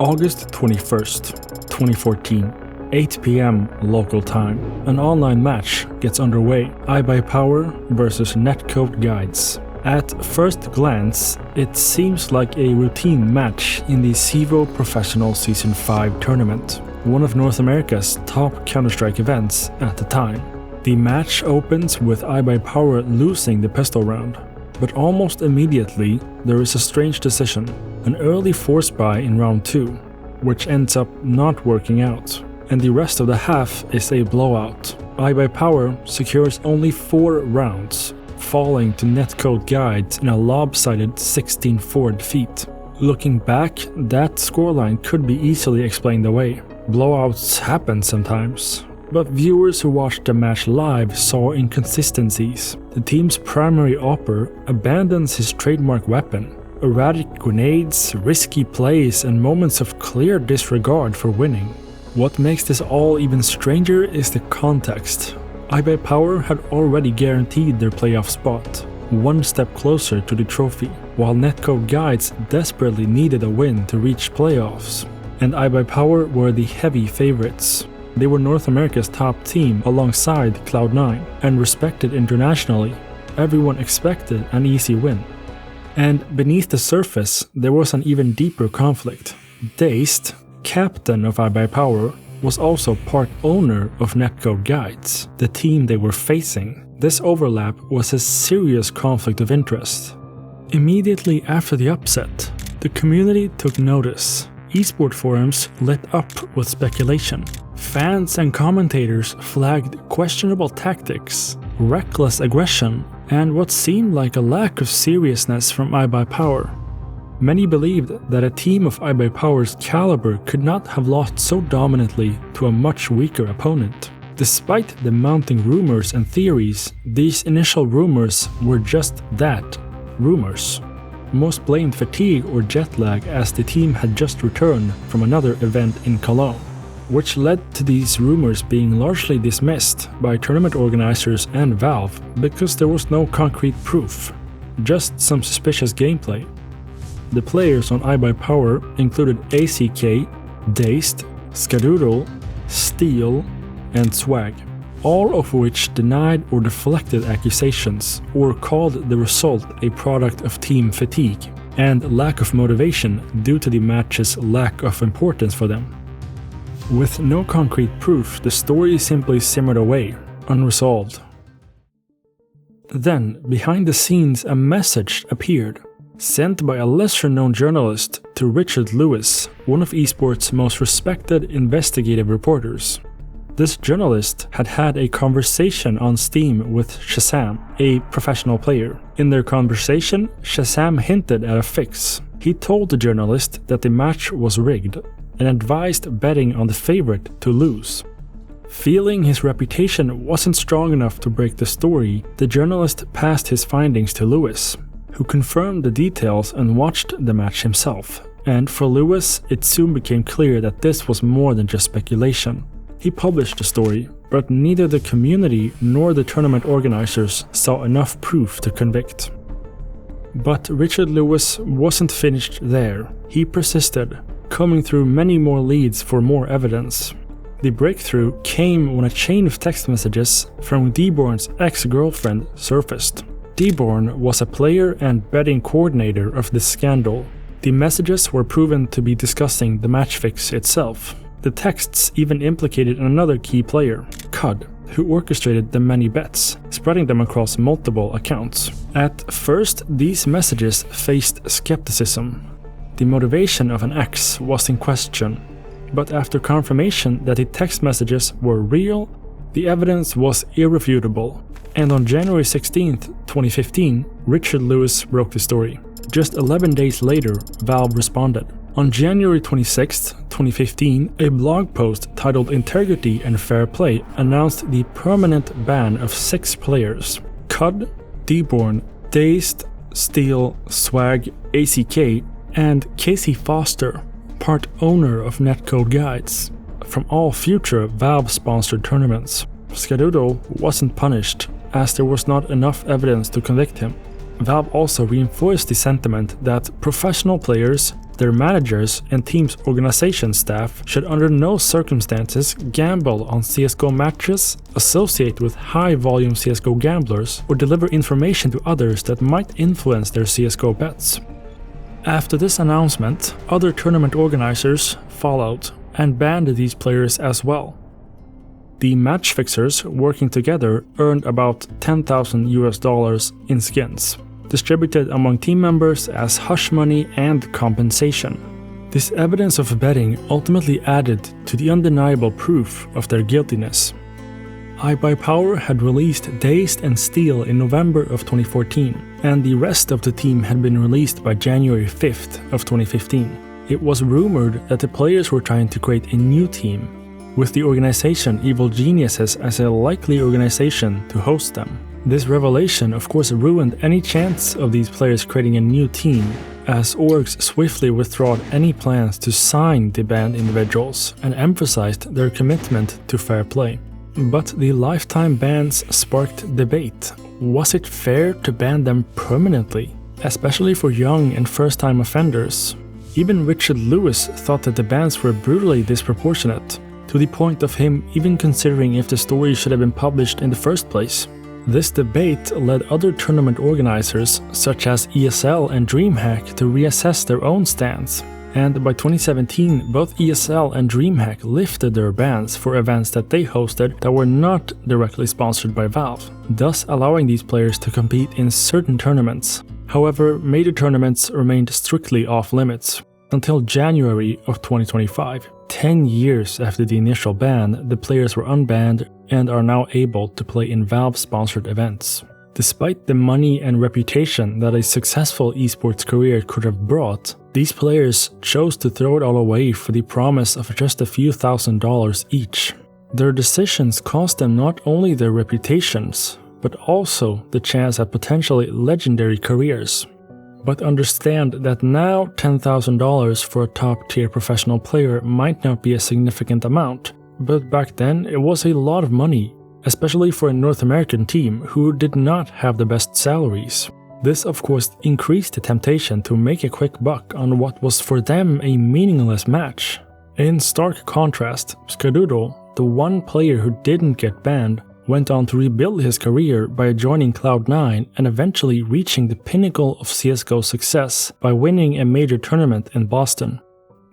August 21st, 2014, 8 p.m. local time. An online match gets underway. iBUYPOWER versus Netcode Guides. At first glance, it seems like a routine match in the Cevo Professional Season 5 tournament, one of North America's top Counter-Strike events at the time. The match opens with iBUYPOWER losing the pistol round, but almost immediately there is a strange decision, an early force buy in round 2, which ends up not working out, and the rest of the half is a blowout. iBUYPOWER secures only 4 rounds, falling to Netcode Guides in a lopsided 16-4 defeat. Looking back, that scoreline could be easily explained away. Blowouts happen sometimes. But viewers who watched the match live saw inconsistencies. The team's primary opper abandons his trademark weapon. Erratic grenades, risky plays, and moments of clear disregard for winning. What makes this all even stranger is the context. iBUYPOWER had already guaranteed their playoff spot, one step closer to the trophy, while Netcode Guides desperately needed a win to reach playoffs. And iBUYPOWER were the heavy favorites. They were North America's top team alongside Cloud9 and respected internationally. Everyone expected an easy win. And beneath the surface, there was an even deeper conflict. DaZed, captain of iBUYPOWER, was also part owner of Netcode Guides, the team they were facing. This overlap was a serious conflict of interest. Immediately after the upset, the community took notice. Esport forums lit up with speculation. Fans and commentators flagged questionable tactics, reckless aggression, and what seemed like a lack of seriousness from iBUYPOWER. Many believed that a team of iBUYPOWER's caliber could not have lost so dominantly to a much weaker opponent. Despite the mounting rumors and theories, these initial rumors were just that, rumors. Most blamed fatigue or jet lag as the team had just returned from another event in Cologne, which led to these rumors being largely dismissed by tournament organizers and Valve because there was no concrete proof, just some suspicious gameplay. The players on iBUYPOWER included ACK, DaZed, Skadoodle, Steel, and Swag, all of which denied or deflected accusations or called the result a product of team fatigue and lack of motivation due to the match's lack of importance for them. With no concrete proof, the story simply simmered away, unresolved. Then, behind the scenes, a message appeared, sent by a lesser-known journalist to Richard Lewis, one of esports' most respected investigative reporters. This journalist had had a conversation on Steam with Shazam, a professional player. In their conversation, Shazam hinted at a fix. He told the journalist that the match was rigged and advised betting on the favorite to lose. Feeling his reputation wasn't strong enough to break the story, the journalist passed his findings to Lewis, who confirmed the details and watched the match himself. And for Lewis, it soon became clear that this was more than just speculation. He published the story, but neither the community nor the tournament organizers saw enough proof to convict. But Richard Lewis wasn't finished there. He persisted, combing through many more leads for more evidence. The breakthrough came when a chain of text messages from Deborn's ex-girlfriend surfaced. Deborn was a player and betting coordinator of this scandal. The messages were proven to be discussing the matchfix itself. The texts even implicated another key player, Cud, who orchestrated the many bets, spreading them across multiple accounts. At first, these messages faced skepticism. The motivation of an ex was in question, but after confirmation that the text messages were real, the evidence was irrefutable. And on January 16th, 2015, Richard Lewis broke the story. Just 11 days later, Valve responded. On January 26, 2015, a blog post titled Integrity and Fair Play announced the permanent ban of 6 players: Cud, Deborn, DaZed, Steel, Swag, ACK, and Casey Foster, part owner of Netcode Guides, from all future Valve-sponsored tournaments. Skadoodle wasn't punished, as there was not enough evidence to convict him. Valve also reinforced the sentiment that professional players, their managers, and team's organization staff should under no circumstances gamble on CSGO matches, associate with high-volume CSGO gamblers, or deliver information to others that might influence their CSGO bets. After this announcement, other tournament organizers followed and banned these players as well. The match fixers working together earned about $10,000 in skins, distributed among team members as hush money and compensation. This evidence of betting ultimately added to the undeniable proof of their guiltiness. iBUYPOWER had released DaZed and Steel in November of 2014, and the rest of the team had been released by January 5th of 2015. It was rumored that the players were trying to create a new team, with the organization Evil Geniuses as a likely organization to host them. This revelation of course ruined any chance of these players creating a new team, as orgs swiftly withdrew any plans to sign the banned individuals and emphasized their commitment to fair play. But the lifetime bans sparked debate. Was it fair to ban them permanently, especially for young and first-time offenders? Even Richard Lewis thought that the bans were brutally disproportionate, to the point of him even considering if the story should have been published in the first place. This debate led other tournament organizers, such as ESL and Dreamhack, to reassess their own stance. And by 2017, both ESL and Dreamhack lifted their bans for events that they hosted that were not directly sponsored by Valve, thus allowing these players to compete in certain tournaments. However, major tournaments remained strictly off limits. Until January of 2025, 10 years after the initial ban, the players were unbanned and are now able to play in Valve-sponsored events. Despite the money and reputation that a successful esports career could have brought, these players chose to throw it all away for the promise of just a few $1,000s each. Their decisions cost them not only their reputations, but also the chance at potentially legendary careers. But understand that now $10,000 for a top-tier professional player might not be a significant amount, but back then it was a lot of money, especially for a North American team who did not have the best salaries. This of course increased the temptation to make a quick buck on what was for them a meaningless match. In stark contrast, Skadoodle, the one player who didn't get banned, went on to rebuild his career by joining Cloud9 and eventually reaching the pinnacle of CSGO success by winning a major tournament in Boston.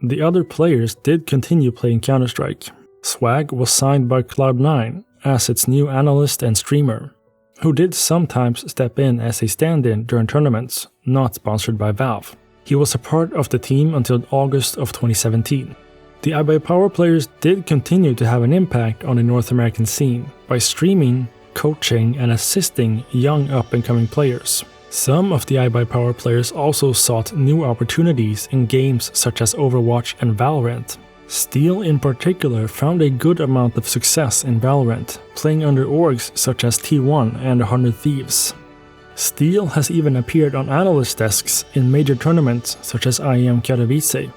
The other players did continue playing Counter-Strike. Swag was signed by Cloud9 as its new analyst and streamer, who did sometimes step in as a stand-in during tournaments, not sponsored by Valve. He was a part of the team until August of 2017. The iBUYPOWER players did continue to have an impact on the North American scene by streaming, coaching, and assisting young up-and-coming players. Some of the iBUYPOWER players also sought new opportunities in games such as Overwatch and Valorant. Steel in particular found a good amount of success in Valorant, playing under orgs such as T1 and 100 Thieves. Steel has even appeared on analyst desks in major tournaments such as IEM Katowice.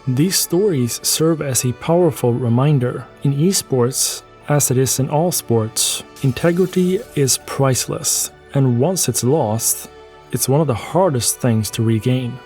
These stories serve as a powerful reminder. In esports, as it is in all sports, integrity is priceless, and once it's lost, it's one of the hardest things to regain.